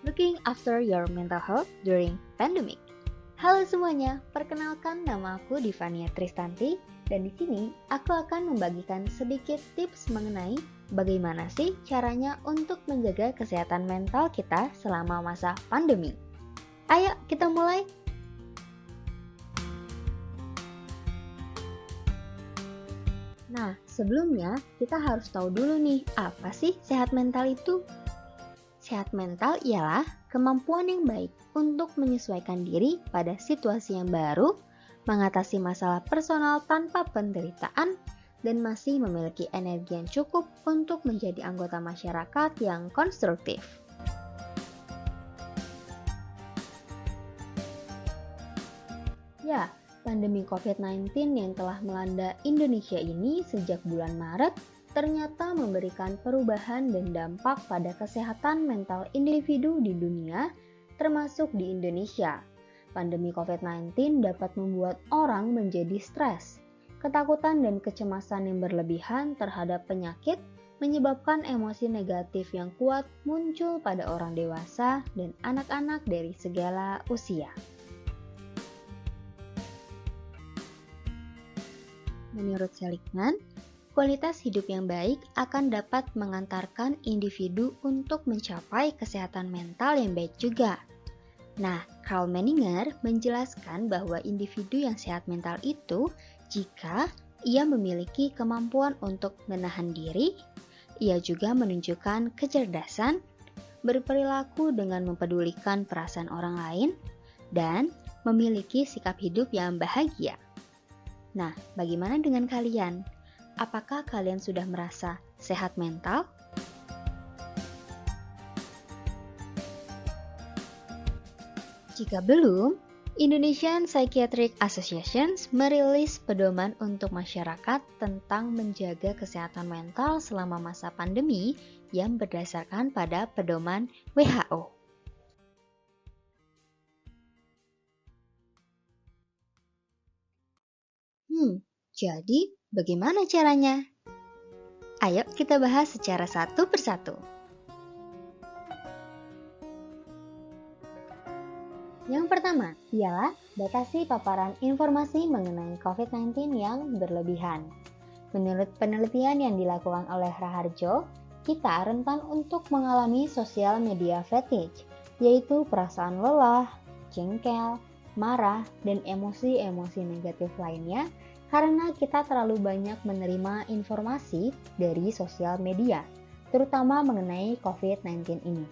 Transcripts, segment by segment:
Looking after your mental health during pandemic. Halo semuanya, perkenalkan nama aku Divania Tristanti dan di sini aku akan membagikan sedikit tips mengenai bagaimana sih caranya untuk menjaga kesehatan mental kita selama masa pandemi. Ayo kita mulai. Nah, sebelumnya kita harus tahu dulu nih, apa sih sehat mental itu? Sehat mental ialah kemampuan yang baik untuk menyesuaikan diri pada situasi yang baru, mengatasi masalah personal tanpa penderitaan, dan masih memiliki energi yang cukup untuk menjadi anggota masyarakat yang konstruktif. Ya, pandemi COVID-19 yang telah melanda Indonesia ini sejak bulan Maret ternyata memberikan perubahan dan dampak pada kesehatan mental individu di dunia, termasuk di Indonesia. Pandemi COVID-19 dapat membuat orang menjadi stres, ketakutan dan kecemasan yang berlebihan terhadap penyakit, menyebabkan emosi negatif yang kuat muncul pada orang dewasa dan anak-anak dari segala usia. Menurut Seligman, kualitas hidup yang baik akan dapat mengantarkan individu untuk mencapai kesehatan mental yang baik juga. Nah, Karl Menninger menjelaskan bahwa individu yang sehat mental itu jika ia memiliki kemampuan untuk menahan diri, ia juga menunjukkan kecerdasan, berperilaku dengan mempedulikan perasaan orang lain, dan memiliki sikap hidup yang bahagia. Nah, bagaimana dengan kalian? Apakah kalian sudah merasa sehat mental? Jika belum, Indonesian Psychiatric Association merilis pedoman untuk masyarakat tentang menjaga kesehatan mental selama masa pandemi yang berdasarkan pada pedoman WHO. Jadi bagaimana caranya? Ayo kita bahas secara satu persatu. Yang pertama ialah batasi paparan informasi mengenai COVID-19 yang berlebihan. Menurut penelitian yang dilakukan oleh Raharjo, kita rentan untuk mengalami sosial media fatigue, yaitu perasaan lelah, jengkel, marah, dan emosi-emosi negatif lainnya karena kita terlalu banyak menerima informasi dari sosial media, terutama mengenai COVID-19 ini.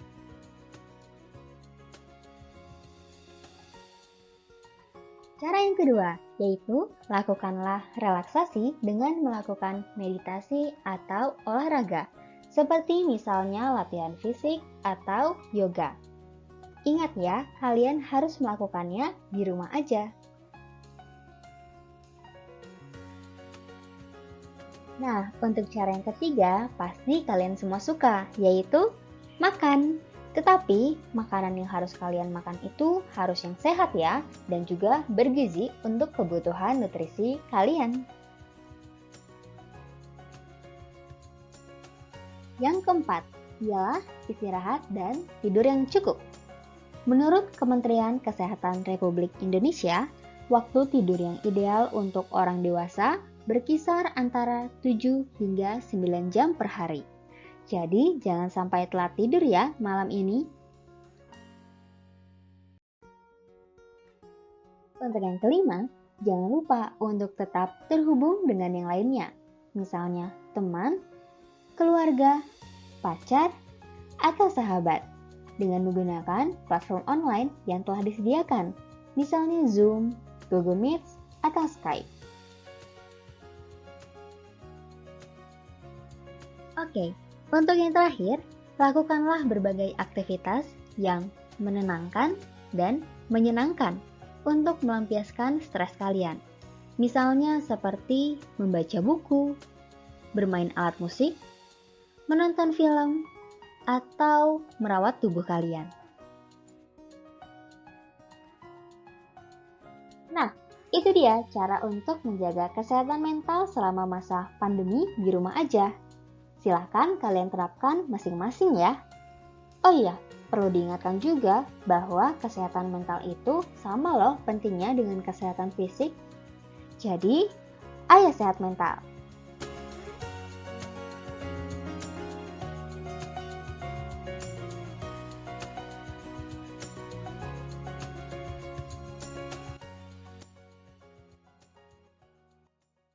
Cara yang kedua, yaitu lakukanlah relaksasi dengan melakukan meditasi atau olahraga, seperti misalnya latihan fisik atau yoga. Ingat ya, kalian harus melakukannya di rumah aja. Nah, untuk cara yang ketiga, pasti kalian semua suka, yaitu makan. Tetapi, makanan yang harus kalian makan itu harus yang sehat ya, dan juga bergizi untuk kebutuhan nutrisi kalian. Yang keempat, ialah istirahat dan tidur yang cukup. Menurut Kementerian Kesehatan Republik Indonesia, waktu tidur yang ideal untuk orang dewasa berkisar antara 7 hingga 9 jam per hari. Jadi, jangan sampai telat tidur ya malam ini. Untuk yang kelima, jangan lupa untuk tetap terhubung dengan yang lainnya. Misalnya, teman, keluarga, pacar, atau sahabat. Dengan menggunakan platform online yang telah disediakan. Misalnya Zoom, Google Meet, atau Skype. Oke, untuk yang terakhir, lakukanlah berbagai aktivitas yang menenangkan dan menyenangkan untuk melampiaskan stres kalian. Misalnya seperti membaca buku, bermain alat musik, menonton film, atau merawat tubuh kalian. Nah, itu dia cara untuk menjaga kesehatan mental selama masa pandemi di rumah aja. Silahkan kalian terapkan masing-masing ya. Oh iya, Perlu diingatkan juga bahwa kesehatan mental itu sama loh pentingnya dengan kesehatan fisik. Jadi, ayo sehat mental.